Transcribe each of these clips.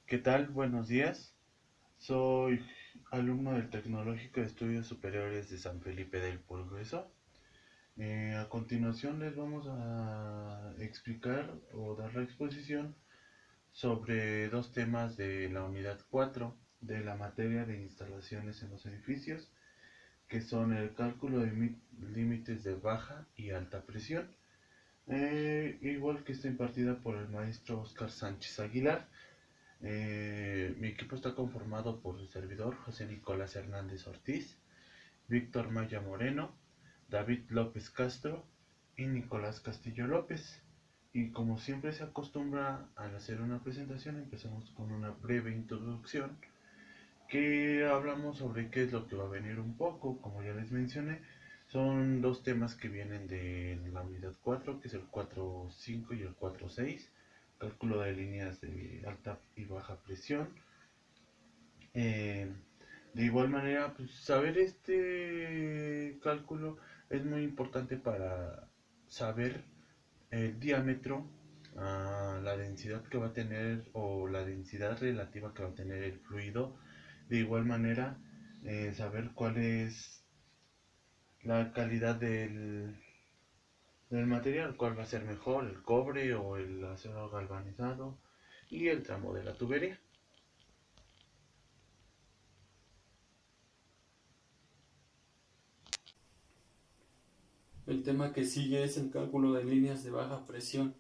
¿Qué tal? Buenos días. Soy alumno del Tecnológico de Estudios Superiores de San Felipe del Progreso. A continuación les vamos a explicar o dar la exposición sobre dos temas de la unidad 4 de la materia de instalaciones en los edificios, que son el cálculo de límites de baja y alta presión, igual que está impartida por el maestro Oscar Sánchez Aguilar. Mi equipo está conformado por el servidor José Nicolás Hernández Ortiz, Víctor Maya Moreno, David López Castro y Nicolás Castillo López. Y como siempre se acostumbra al hacer una presentación, empezamos con una breve introducción que hablamos sobre qué es lo que va a venir un poco. Como ya les mencioné, son dos temas que vienen de la unidad 4, que es el 4.5 y el 4.6, cálculo de líneas de alta y baja presión. Eh, de igual manera, pues, saber este cálculo es muy importante para saber el diámetro, la densidad que va a tener o la densidad relativa que va a tener el fluido. De igual manera, saber cuál es la calidad del material, cuál va a ser mejor, el cobre o el acero galvanizado, y el tramo de la tubería. El tema que sigue es el cálculo de líneas de baja presión.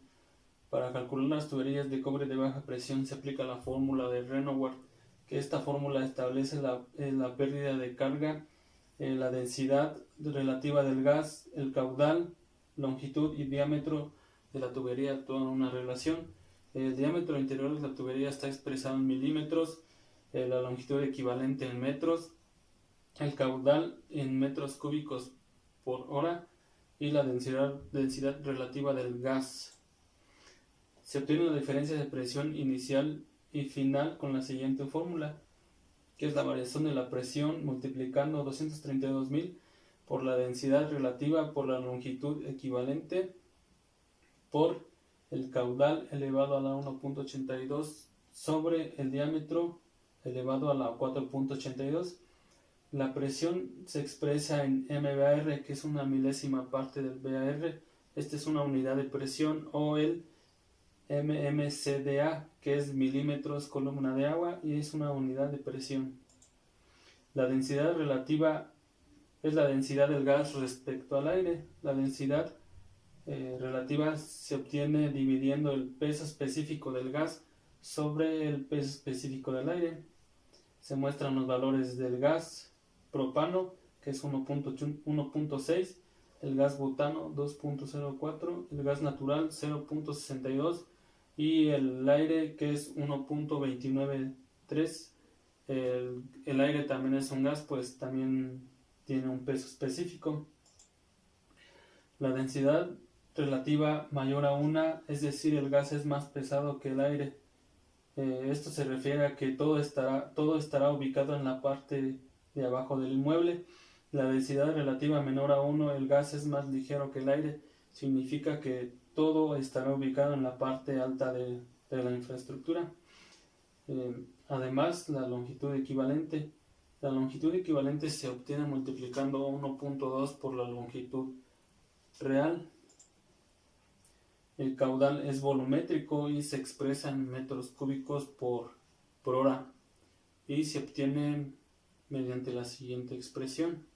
Para calcular las tuberías de cobre de baja presión se aplica la fórmula de Renauer, que esta fórmula establece la pérdida de carga, la densidad relativa del gas, el caudal, longitud y diámetro de la tubería, toda una relación. El diámetro interior de la tubería está expresado en milímetros, la longitud equivalente en metros, el caudal en metros cúbicos por hora y la densidad relativa del gas. Se obtiene la diferencia de presión inicial y final con la siguiente fórmula, que es la variación de la presión multiplicando 232.000 por la densidad relativa por la longitud equivalente por el caudal elevado a la 1.82 sobre el diámetro elevado a la 4.82. La presión se expresa en MBAR, que es una milésima parte del BAR. Esta es una unidad de presión, o el mmCDA, que es milímetros columna de agua y es una unidad de presión. La densidad relativa es la densidad del gas respecto al aire. La densidad relativa se obtiene dividiendo el peso específico del gas sobre el peso específico del aire. Se muestran los valores del gas propano, que es 1.6, el gas butano 2.04, el gas natural 0.62 y el aire, que es 1.293. El aire también es un gas, pues también tiene un peso específico. La densidad relativa mayor a 1, es decir, el gas es más pesado que el aire. Esto se refiere a que todo estará ubicado en la parte de abajo del inmueble. La densidad relativa menor a 1, el gas es más ligero que el aire. Significa que todo estará ubicado en la parte alta de la infraestructura. Además, la longitud equivalente. La longitud equivalente se obtiene multiplicando 1.2 por la longitud real. El caudal es volumétrico y se expresa en metros cúbicos por hora y se obtiene mediante la siguiente expresión.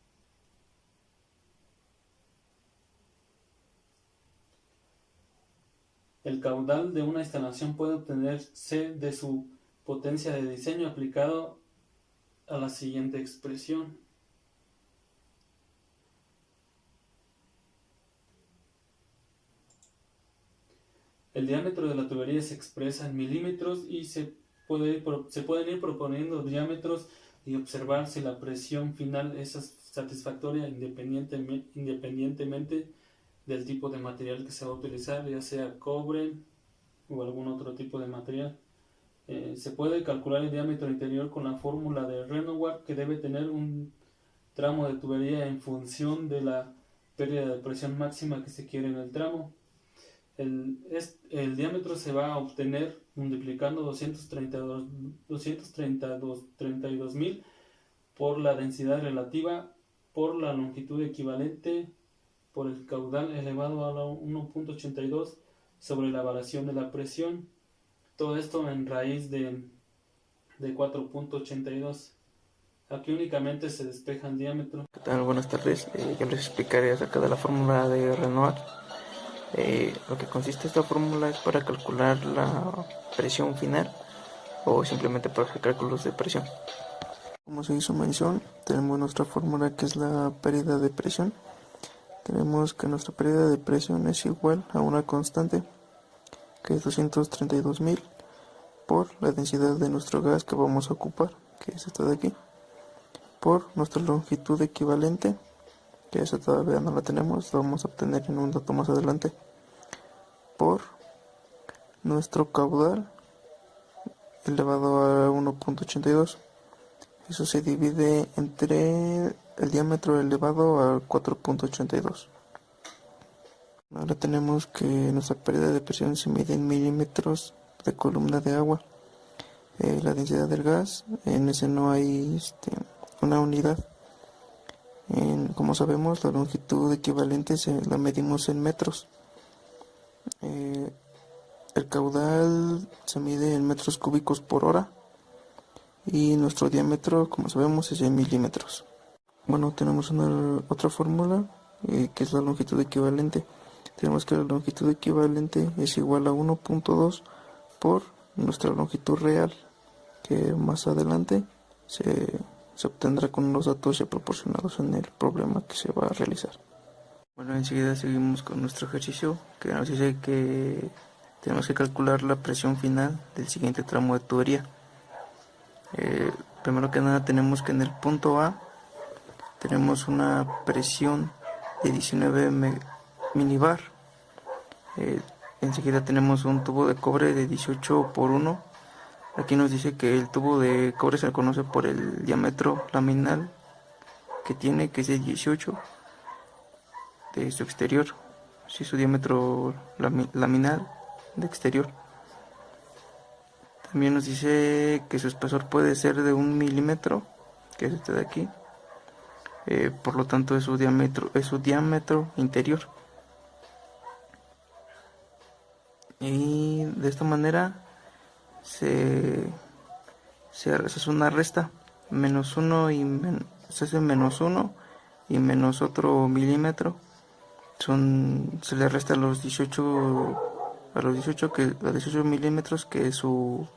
El caudal de una instalación puede obtenerse de su potencia de diseño aplicado a la siguiente expresión. El diámetro de la tubería se expresa en milímetros y se pueden ir proponiendo diámetros y observar si la presión final es satisfactoria independientemente del tipo de material que se va a utilizar, ya sea cobre o algún otro tipo de material. Se puede calcular el diámetro interior con la fórmula de Renauer, que debe tener un tramo de tubería en función de la pérdida de presión máxima que se quiere en el tramo. El diámetro se va a obtener multiplicando 232.000 por la densidad relativa, por la longitud equivalente, por el caudal elevado a la 1.82 sobre la variación de la presión. Todo esto en raíz de 4.82. Aquí únicamente se despeja el diámetro. ¿Qué tal? Buenas tardes. Yo les explicaré acerca de la fórmula de Renoir. Lo que consiste esta fórmula es para calcular la presión final o simplemente para hacer cálculos de presión. Como se hizo mención, tenemos nuestra fórmula que es la pérdida de presión. Tenemos que nuestra pérdida de presión es igual a una constante que es 232.000 por la densidad de nuestro gas que vamos a ocupar, que es esta de aquí, por nuestra longitud equivalente, que esa todavía no la tenemos, la vamos a obtener en un dato más adelante, por nuestro caudal elevado a 1.82. Eso se divide entre el diámetro elevado a 4.82. Ahora tenemos que nuestra pérdida de presión se mide en milímetros de columna de agua. La densidad del gas, en ese no hay una unidad. Como sabemos, la longitud equivalente la medimos en metros. El caudal se mide en metros cúbicos por hora y nuestro diámetro, como sabemos, es en milímetros. Bueno, tenemos otra fórmula que es la longitud equivalente. Tenemos que la longitud equivalente es igual a 1.2 por nuestra longitud real, que más adelante se obtendrá con los datos ya proporcionados en el problema que se va a realizar. Bueno, enseguida seguimos con nuestro ejercicio, que nos dice que tenemos que calcular la presión final del siguiente tramo de tubería. Primero que nada tenemos que en el punto A tenemos una presión de 19 minibar. Enseguida tenemos un tubo de cobre de 18x1. Aquí nos dice que el tubo de cobre se conoce por el diámetro laminal que tiene, que es de 18 de su exterior, sí, su diámetro laminal de exterior. También nos dice que su espesor puede ser de 1 milímetro, que es este de aquí. Por lo tanto es su diámetro interior. Y de esta manera se hace una resta, menos 1 se hace menos 1 y menos otro milímetro. Se le resta a los 18 milímetros, que es su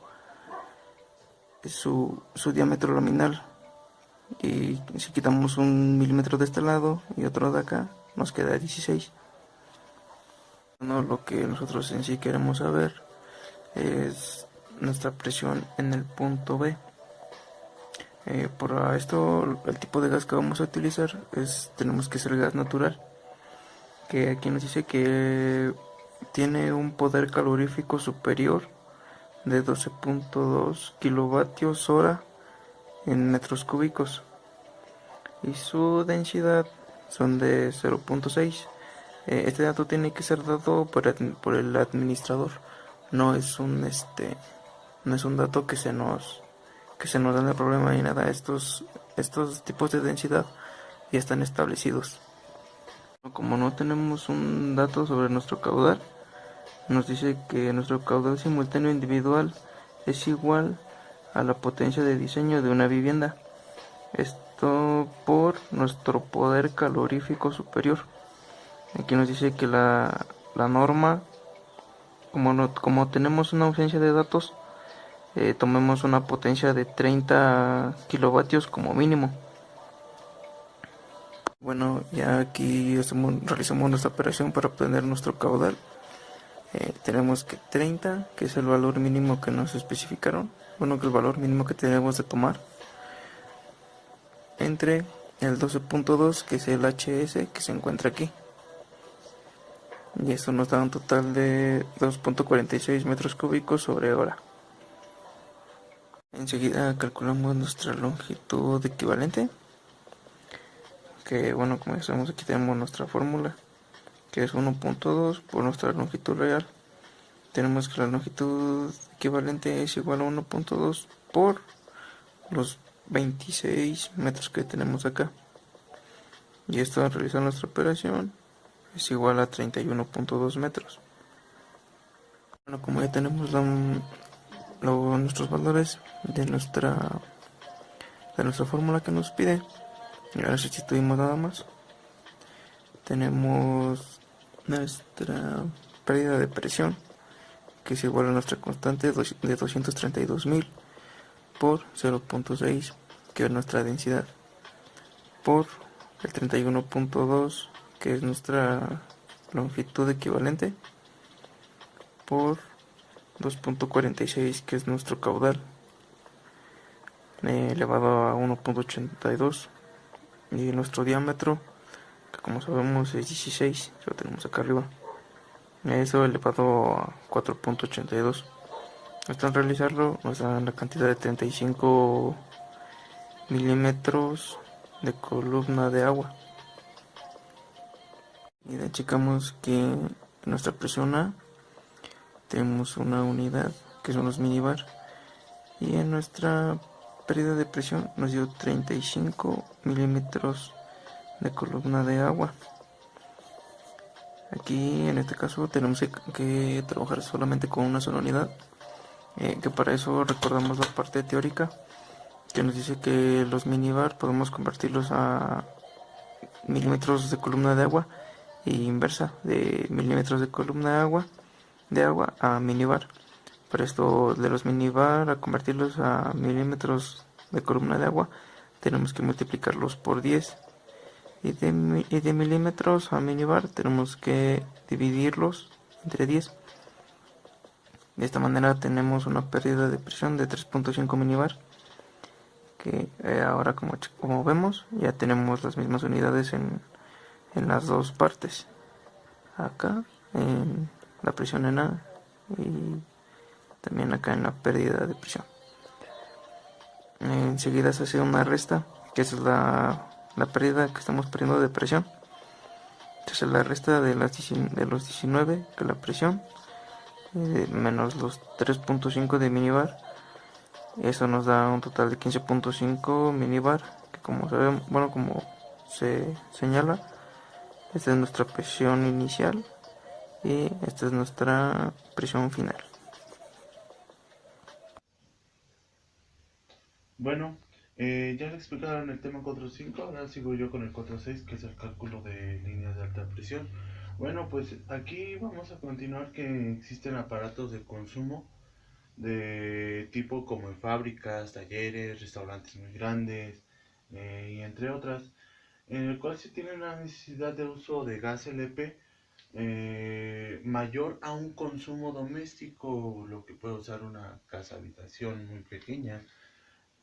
diámetro laminal. Y si quitamos 1 milímetro de este lado y otro de acá, nos queda 16. Bueno, lo que nosotros en sí queremos saber es nuestra presión en el punto B. Por esto, el tipo de gas que vamos a utilizar tenemos que ser gas natural, que aquí nos dice que tiene un poder calorífico superior de 12.2 kilovatios hora en metros cúbicos y su densidad son de 0.6. Este dato tiene que ser dado por el administrador, no es un dato que se nos da en el problema ni nada. Estos tipos de densidad ya están establecidos. Como no tenemos un dato sobre nuestro caudal, nos dice que nuestro caudal simultáneo individual es igual a la potencia de diseño de una vivienda. Esto por nuestro poder calorífico superior. Aquí nos dice que la norma, como tenemos una ausencia de datos, tomemos una potencia de 30 kilovatios como mínimo. Bueno, ya aquí realizamos nuestra operación para obtener nuestro caudal. Tenemos que 30, que es el valor mínimo que nos especificaron, que el valor mínimo que tenemos de tomar, entre el 12.2, que es el HS, que se encuentra aquí. Y esto nos da un total de 2.46 metros cúbicos sobre hora. Enseguida calculamos nuestra longitud equivalente, que como ya sabemos, aquí tenemos nuestra fórmula, que es 1.2 por nuestra longitud real, tenemos que la longitud equivalente es igual a 1.2 por los 26 metros que tenemos acá. Y esto al realizar nuestra operación es igual a 31.2 metros. Bueno, como ya tenemos nuestros valores de nuestra fórmula que nos pide, y ahora sustituimos nada más. Tenemos nuestra pérdida de presión, que es igual a nuestra constante de 232.000 por 0.6, que es nuestra densidad, por el 31.2, que es nuestra longitud equivalente, por 2.46, que es nuestro caudal, elevado a 1.82, y nuestro diámetro, que como sabemos es 16, lo tenemos acá arriba, eso elevado a 4.82. Esto al realizarlo nos da la cantidad de 35 milímetros de columna de agua. Y checamos que en nuestra presión A tenemos una unidad que son los minibar, y en nuestra pérdida de presión nos dio 35 milímetros de columna de agua. Aquí en este caso tenemos que trabajar solamente con una sola unidad, que para eso recordamos la parte teórica que nos dice que los minibar podemos convertirlos a milímetros de columna de agua, y inversa, de milímetros de columna de agua a minibar. Para esto de los minibar a convertirlos a milímetros de columna de agua tenemos que multiplicarlos por 10, y de milímetros a minibar tenemos que dividirlos entre 10. De esta manera tenemos una pérdida de presión de 3.5 minibar, que ahora como vemos ya tenemos las mismas unidades en las dos partes, acá en la presión en A y también acá en la pérdida de presión. Enseguida se hace una resta, que es la pérdida que estamos perdiendo de presión. Entonces la resta de los 19, que es la presión, menos los 3.5 de minibar, eso nos da un total de 15.5 minibar, que como sabemos, bueno, como se señala, esta es nuestra presión inicial y esta es nuestra presión final. Bueno, ya le explicaron el tema 4.5, ahora sigo yo con el 4.6, que es el cálculo de líneas de alta presión. Bueno, pues aquí vamos a continuar que existen aparatos de consumo de tipo como en fábricas, talleres, restaurantes muy grandes, y entre otras, en el cual se tiene una necesidad de uso de gas LP mayor a un consumo doméstico, lo que puede usar una casa habitación muy pequeña,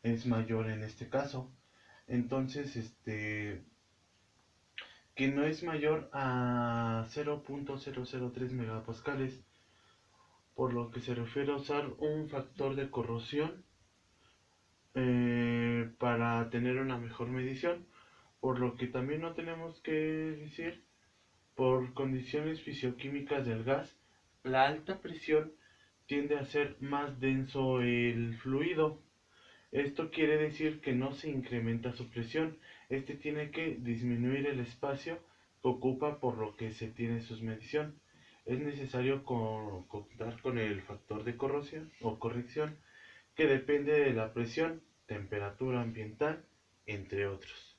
es mayor en este caso. Entonces, que no es mayor a 0.003 megapascales, por lo que se refiere a usar un factor de corrosión para tener una mejor medición, por lo que también no tenemos que decir, por condiciones fisioquímicas del gas, la alta presión tiende a ser más denso el fluido. Esto quiere decir que no se incrementa su presión, tiene que disminuir el espacio que ocupa, por lo que se tiene su medición. Es necesario contar con el factor de corrosión o corrección, que depende de la presión, temperatura ambiental, entre otros.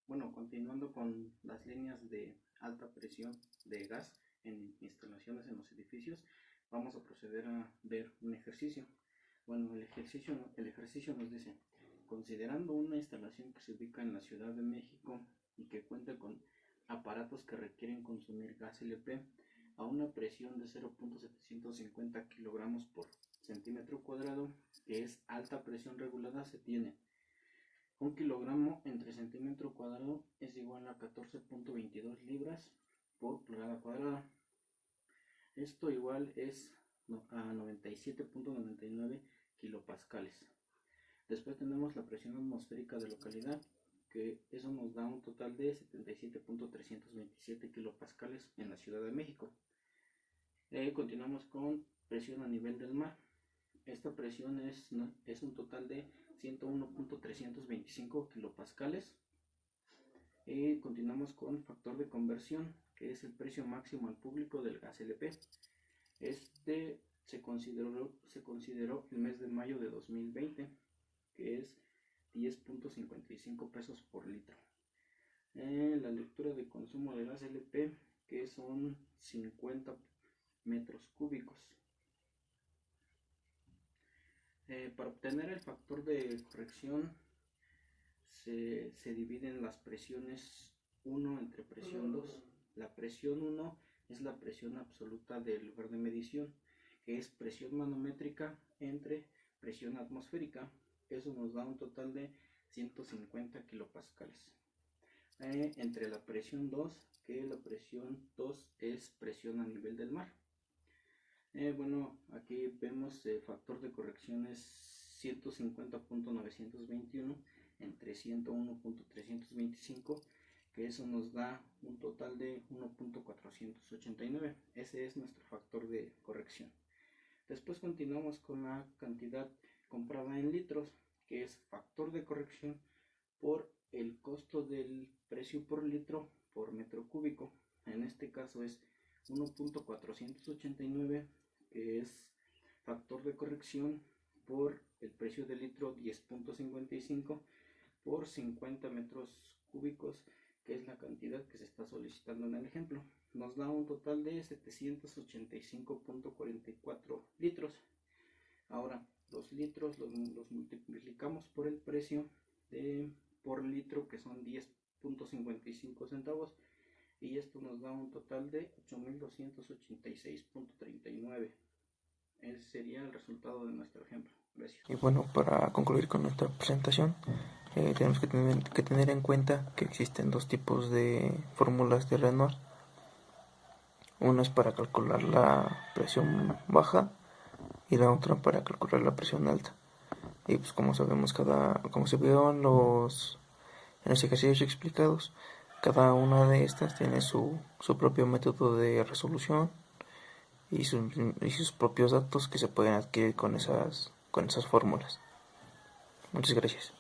Bueno, continuando con las líneas de alta presión de gas en instalaciones en los edificios, vamos a proceder a ver un ejercicio. Bueno, el ejercicio nos dice: considerando una instalación que se ubica en la Ciudad de México y que cuenta con aparatos que requieren consumir gas LP a una presión de 0.750 kilogramos por centímetro cuadrado, que es alta presión regulada, se tiene 1 kilogramo entre centímetro cuadrado es igual a 14.22 libras por pulgada cuadrada. Esto igual es a 97.99 kilopascales. Después tenemos la presión atmosférica de localidad, que eso nos da un total de 77.327 kilopascales en la Ciudad de México. Continuamos con presión a nivel del mar. Esta presión es un total de 101.325 kilopascales. Continuamos con factor de conversión, que es el precio máximo al público del gas LP. Este se consideró el mes de mayo de 2020, que es 10.55 pesos por litro. La lectura de consumo de gas LP, que son 50 metros cúbicos. Para obtener el factor de corrección se dividen las presiones 1 entre presión 2. La presión 1 es la presión absoluta del lugar de medición, que es presión manométrica entre presión atmosférica. Eso nos da un total de 150 kilopascales. Entre la presión 2, que la presión 2 es presión a nivel del mar. Bueno, aquí vemos el factor de corrección es 150.921 entre 101.325, que eso nos da un total de 1.489. Ese es nuestro factor de corrección. Después continuamos con la cantidad comprada en litros, que es factor de corrección por el costo del precio por litro por metro cúbico. En este caso es 1.489, que es factor de corrección por el precio del litro 10.55 por 50 metros cúbicos, que es la cantidad que se está solicitando en el ejemplo. Nos da un total de 785.44 litros. Ahora los litros los multiplicamos por el precio por litro, que son 10.55 centavos, y esto nos da un total de 8.286.39. Ese sería el resultado de nuestro ejemplo. Gracias. Y bueno, para concluir con nuestra presentación, tenemos que tener en cuenta que existen dos tipos de fórmulas de Renoir. Una es para calcular la presión baja y la otra para calcular la presión alta. Y pues como sabemos, como se vio en los ejercicios explicados, cada una de estas tiene su propio método de resolución y sus propios datos que se pueden adquirir con esas fórmulas. Muchas gracias.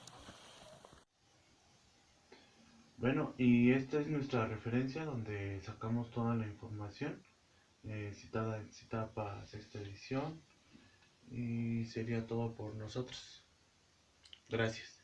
Bueno, y esta es nuestra referencia donde sacamos toda la información citada para sexta edición, y sería todo por nosotros. Gracias.